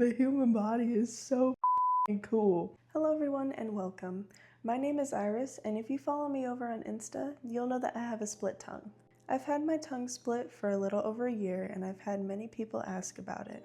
The human body is so cool. Hello everyone and welcome. My name is Iris, and if you follow me over on Insta, you'll know that I have a split tongue. I've had my tongue split for a little over a year, and I've had many people ask about it.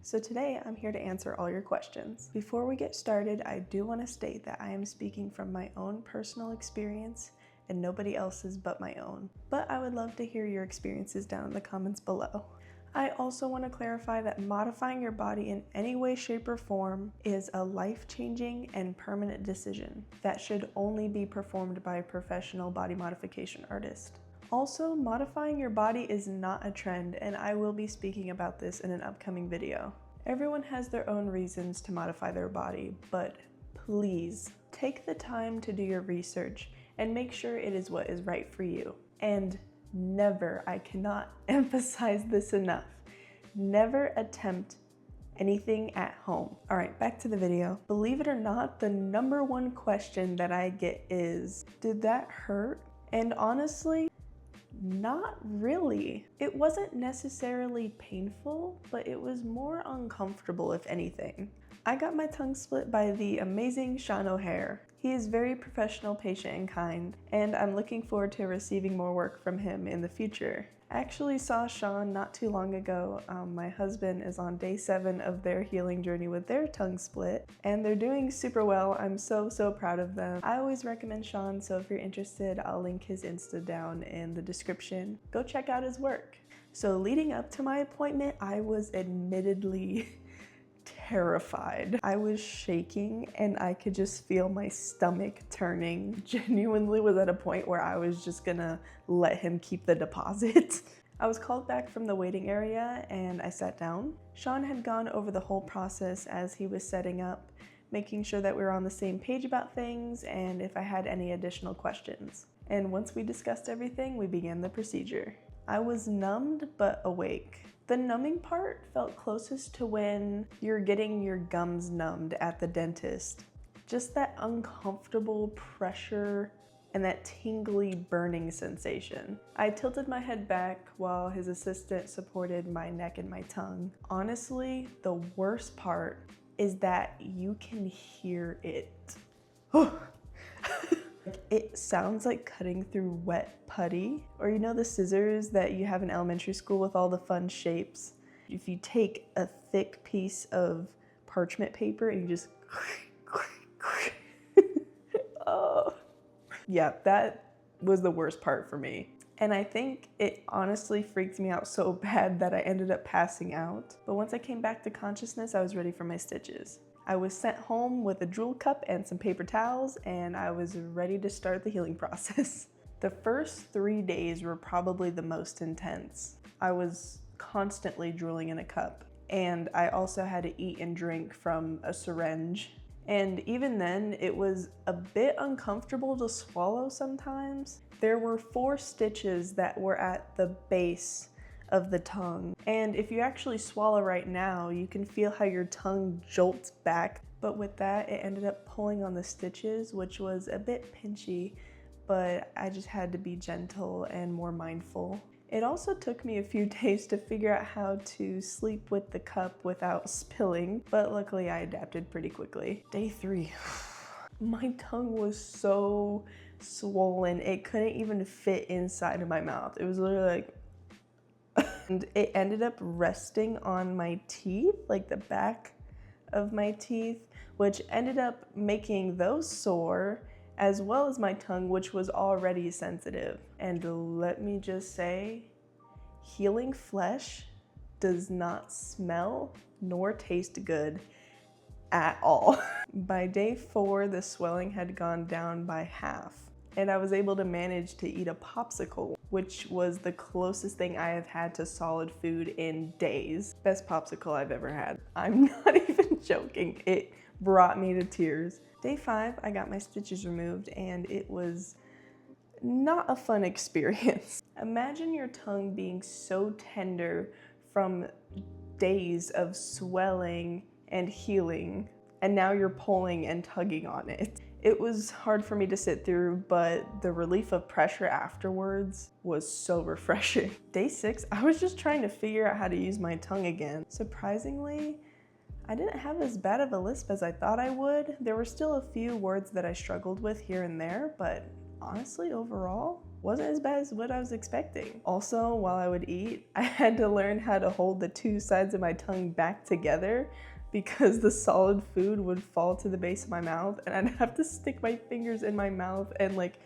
So today I'm here to answer all your questions. Before we get started, I do want to state that I am speaking from my own personal experience and nobody else's but my own. But I would love to hear your experiences down in the comments below. I also want to clarify that modifying your body in any way, shape, or form is a life-changing and permanent decision that should only be performed by a professional body modification artist. Also, modifying your body is not a trend, and I will be speaking about this in an upcoming video. Everyone has their own reasons to modify their body, but please take the time to do your research and make sure it is what is right for you. And never, I cannot emphasize this enough, never attempt anything at home. All right, back to the video. Believe it or not, the number one question that I get is, did that hurt? And honestly, not really. It wasn't necessarily painful, but it was more uncomfortable, if anything. I got my tongue split by the amazing Shawn O'Hare. He is very professional, patient, and kind, and I'm looking forward to receiving more work from him in the future. I actually saw Shawn not too long ago. My husband is on day 7 of their healing journey with their tongue split, and they're doing super well. I'm so proud of them. I always recommend Shawn, so if you're interested, I'll link his Insta down in the description. Go check out his work. So leading up to my appointment, I was admittedly terrified. I was shaking and I could just feel my stomach turning. Genuinely was at a point where I was just gonna let him keep the deposit. I was called back from the waiting area and I sat down. Shawn had gone over the whole process as he was setting up, making sure that we were on the same page about things and if I had any additional questions. And once we discussed everything, we began the procedure. I was numbed but awake. The numbing part felt closest to when you're getting your gums numbed at the dentist. Just that uncomfortable pressure and that tingly burning sensation. I tilted my head back while his assistant supported my neck and my tongue. Honestly, the worst part is that you can hear it. It sounds like cutting through wet putty, or you know the scissors that you have in elementary school with all the fun shapes? If you take a thick piece of parchment paper and you just oh. Yeah, that was the worst part for me. And I think it honestly freaked me out so bad that I ended up passing out. But once I came back to consciousness, I was ready for my stitches. I was sent home with a drool cup and some paper towels, and I was ready to start the healing process. The first 3 days were probably the most intense. I was constantly drooling in a cup, and I also had to eat and drink from a syringe. And even then, it was a bit uncomfortable to swallow sometimes. There were 4 stitches that were at the base of the tongue. And if you actually swallow right now, you can feel how your tongue jolts back. But with that, it ended up pulling on the stitches, which was a bit pinchy, but I just had to be gentle and more mindful. It also took me a few days to figure out how to sleep with the cup without spilling, but luckily I adapted pretty quickly. Day 3. My tongue was so swollen, it couldn't even fit inside of my mouth. It was literally like, and it ended up resting on my teeth, like the back of my teeth, which ended up making those sore, as well as my tongue, which was already sensitive. And let me just say, healing flesh does not smell nor taste good at all. By day 4, the swelling had gone down by half, and I was able to manage to eat a popsicle, which was the closest thing I have had to solid food in days. Best popsicle I've ever had. I'm not even joking. It brought me to tears. Day 5, I got my stitches removed, and it was not a fun experience. Imagine your tongue being so tender from days of swelling and healing, and now you're pulling and tugging on it. It was hard for me to sit through, but the relief of pressure afterwards was so refreshing. Day 6, I was just trying to figure out how to use my tongue again. Surprisingly, I didn't have as bad of a lisp as I thought I would. There were still a few words that I struggled with here and there, but honestly, overall, wasn't as bad as what I was expecting. Also, while I would eat, I had to learn how to hold the two sides of my tongue back together because the solid food would fall to the base of my mouth and I'd have to stick my fingers in my mouth and like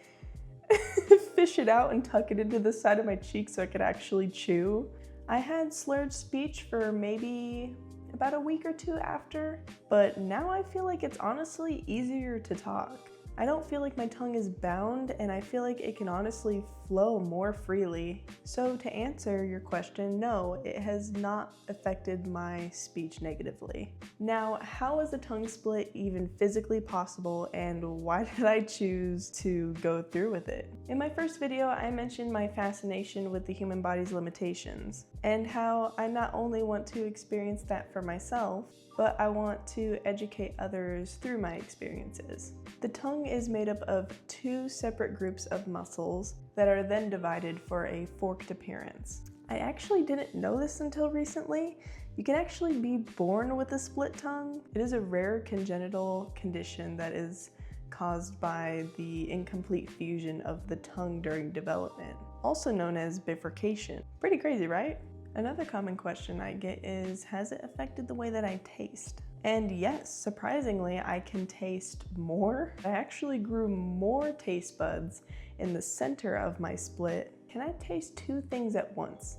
fish it out and tuck it into the side of my cheek so I could actually chew. I had slurred speech for maybe about a week or two after, but now I feel like it's honestly easier to talk. I don't feel like my tongue is bound and I feel like it can honestly flow more freely. So to answer your question, no, it has not affected my speech negatively. Now, how is a tongue split even physically possible and why did I choose to go through with it? In my first video, I mentioned my fascination with the human body's limitations and how I not only want to experience that for myself, but I want to educate others through my experiences. The tongue is made up of two separate groups of muscles that are then divided for a forked appearance. I actually didn't know this until recently. You can actually be born with a split tongue. It is a rare congenital condition that is caused by the incomplete fusion of the tongue during development, also known as bifurcation. Pretty crazy, right? Another common question I get is, has it affected the way that I taste? And yes, surprisingly, I can taste more. I actually grew more taste buds in the center of my split. Can I taste two things at once?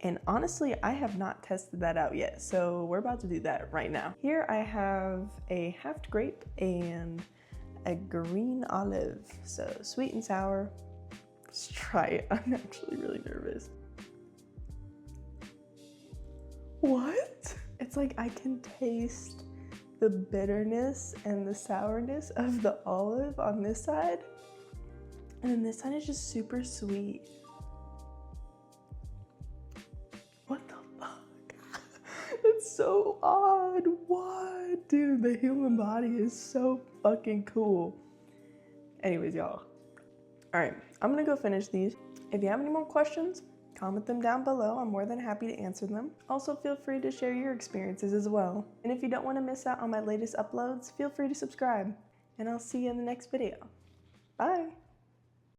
And honestly, I have not tested that out yet, so we're about to do that right now. Here I have a half grape and a green olive, so sweet and sour. Let's try it. I'm actually really nervous. What? It's like I can taste the bitterness and the sourness of the olive on this side, and then this side is just super sweet. What the fuck? It's so odd. What? Dude, the human body is so fucking cool. Anyways, y'all. Alright, I'm gonna go finish these. If you have any more questions, comment them down below. I'm more than happy to answer them. Also, feel free to share your experiences as well. And if you don't want to miss out on my latest uploads, feel free to subscribe. And I'll see you in the next video. Bye!